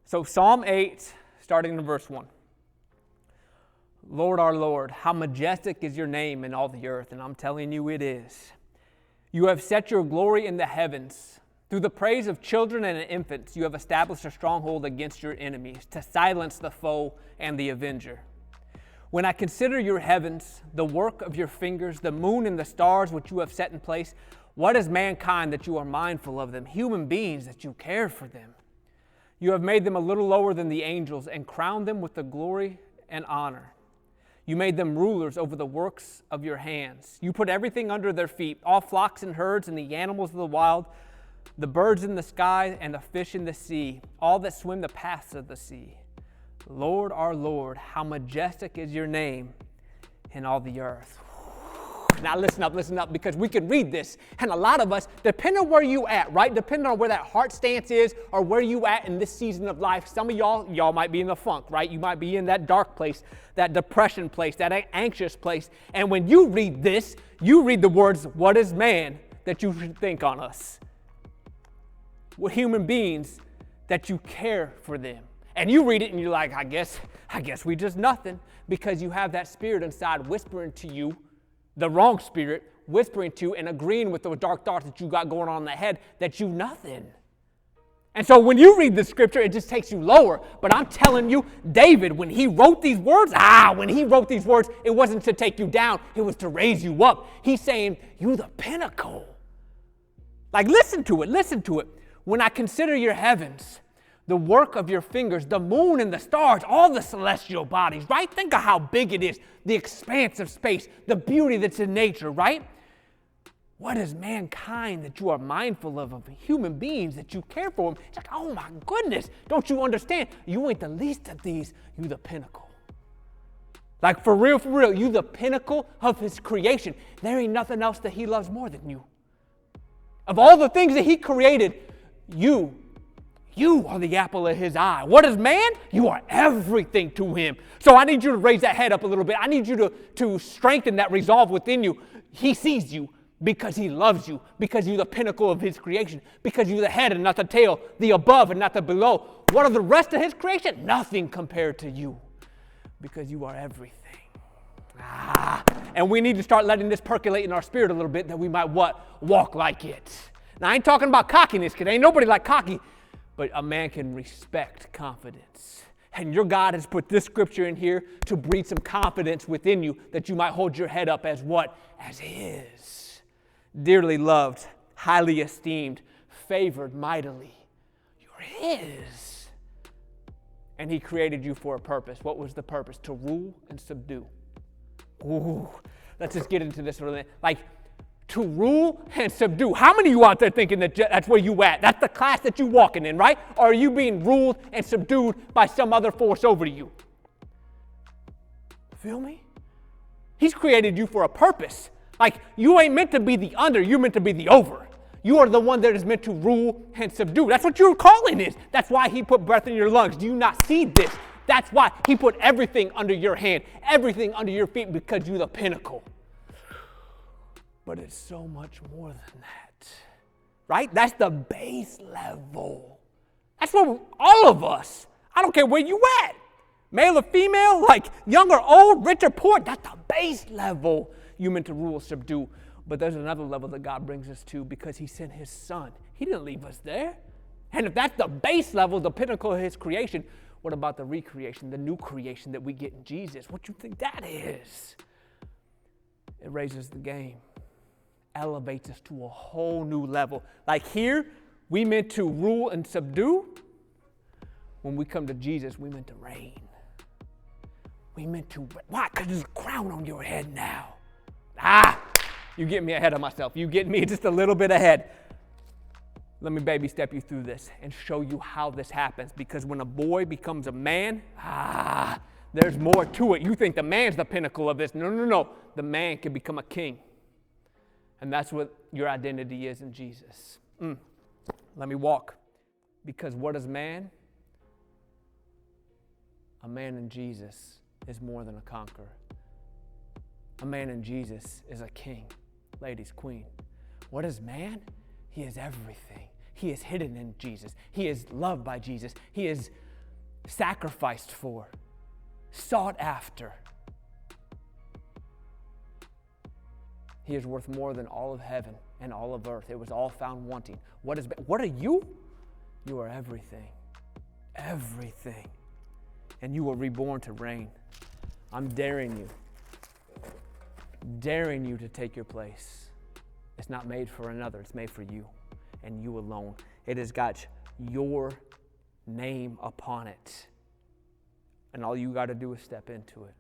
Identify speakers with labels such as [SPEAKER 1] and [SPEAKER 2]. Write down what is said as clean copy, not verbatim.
[SPEAKER 1] So Psalm 8, starting in verse 1. Lord, our Lord, how majestic is your name in all the earth, and I'm telling you it is. You have set your glory in the heavens. Through the praise of children and infants, you have established a stronghold against your enemies, to silence the foe and the avenger. When I consider your heavens, the work of your fingers, the moon and the stars which you have set in place, what is mankind that you are mindful of them, human beings that you care for them? You have made them a little lower than the angels and crowned them with the glory and honor. You made them rulers over the works of your hands. You put everything under their feet, all flocks and herds and the animals of the wild, the birds in the sky and the fish in the sea, all that swim the paths of the sea. Lord, our Lord, how majestic is your name in all the earth. Now listen up, because we can read this, and a lot of us, depending on where you at, right? Depending on where that heart stance is or where you at in this season of life, some of y'all might be in the funk, right? You might be in that dark place, that depression place, that anxious place. And when you read this, you read the words, what is man that you should think on us? We're human beings that you care for them. And you read it and you're like, I guess we just nothing, because you have that spirit inside whispering to you, the wrong spirit, whispering to you and agreeing with those dark thoughts that you got going on in the head, that you nothing. And so when you read the scripture, it just takes you lower. But I'm telling you, David, when he wrote these words, it wasn't to take you down, it was to raise you up. He's saying, you the pinnacle. Like, listen to it. When I consider your heavens, the work of your fingers, the moon and the stars, all the celestial bodies, right? Think of how big it is, the expanse of space, the beauty that's in nature, right? What is mankind that you are mindful of human beings that you care for them? It's like, oh my goodness, don't you understand? You ain't the least of these, you the pinnacle. Like for real, you the pinnacle of his creation. There ain't nothing else that he loves more than you. Of all the things that he created, you are the apple of his eye. What is man? You are everything to him. So I need you to raise that head up a little bit. I need you to strengthen that resolve within you. He sees you because he loves you, because you're the pinnacle of his creation, because you're the head and not the tail, the above and not the below. What are the rest of his creation? Nothing compared to you, because you are everything. And we need to start letting this percolate in our spirit a little bit, that we might walk like it. Now I ain't talking about cockiness, because ain't nobody like cocky. But a man can respect confidence. And your God has put this scripture in here to breed some confidence within you, that you might hold your head up as what? As his. Dearly loved, highly esteemed, favored mightily. You're his. And he created you for a purpose. What was the purpose? To rule and subdue. Ooh, let's just get into this for a minute. Like, to rule and subdue. How many of you out there thinking that that's where you at? That's the class that you walking in, right? Or are you being ruled and subdued by some other force over you? Feel me? He's created you for a purpose. Like, you ain't meant to be the under, you're meant to be the over. You are the one that is meant to rule and subdue. That's what your calling is. That's why he put breath in your lungs. Do you not see this? That's why he put everything under your hand, everything under your feet, because you're the pinnacle. But it's so much more than that, right? That's the base level. That's what all of us, I don't care where you at, male or female, like young or old, rich or poor, that's the base level you're meant to rule, subdue. But there's another level that God brings us to, because he sent his son. He didn't leave us there. And if that's the base level, the pinnacle of his creation, what about the recreation, the new creation that we get in Jesus? What do you think that is? It raises the game. Elevates us to a whole new level. Like here, we meant to rule and subdue. When we come to Jesus, we meant to reign. We meant to, why? Because there's a crown on your head now. You get me ahead of myself. You get me just a little bit ahead. Let me baby step you through this and show you how this happens. Because when a boy becomes a man, there's more to it. You think the man's the pinnacle of this. No. The man can become a king. And that's what your identity is in Jesus. Let me walk. Because what is man? A man in Jesus is more than a conqueror. A man in Jesus is a king. Ladies, queen. What is man? He is everything. He is hidden in Jesus. He is loved by Jesus. He is sacrificed for, sought after. He is worth more than all of heaven and all of earth. It was all found wanting. What are you? You are everything. Everything. And you were reborn to reign. I'm daring you to take your place. It's not made for another, it's made for you and you alone. It has got your name upon it. And all you got to do is step into it.